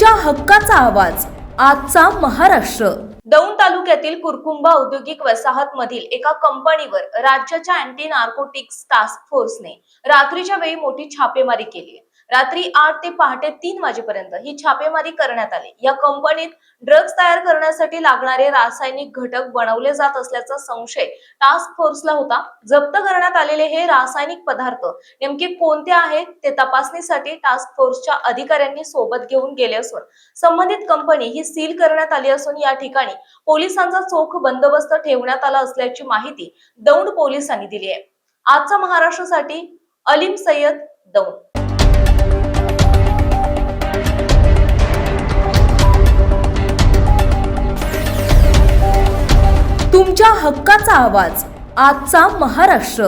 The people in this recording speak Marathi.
तुमच्या हक्काचा आवाज, आजचा महाराष्ट्र। दौंड तालुक्यातील कुरकुंबा औद्योगिक वसाहत मधील एका कंपनीवर राज्याच्या अँटी नार्कोटिक्स टास्क फोर्सने रात्रीच्या वेळी मोठी छापेमारी केली। रात्री 8 ते पहाटे 3 वाजेपर्यंत ही छापेमारी करण्यात आली। या कंपनीत ड्रग्ज तयार करण्यासाठी लागणारे रासायनिक घटक बनवले जात असल्याचा संशय टास्क फोर्सला होता। जप्त करण्यात आलेले हे रासायनिक पदार्थ नेमके कोणते आहेत ते तपासणीसाठी टास्क फोर्सच्या अधिकाऱ्यांनी सोबत घेऊन गेले असून संबंधित कंपनी ही सील करण्यात आली असून या ठिकाणी पोलिसांचा चोख बंदोबस्त ठेवण्यात आला असल्याची माहिती दौंड पोलिसांनी दिली आहे। आजचा महाराष्ट्रासाठी अलीम सय्यद, दौंड। तुमच्या हक्काचा आवाज, आजचा महाराष्ट्र।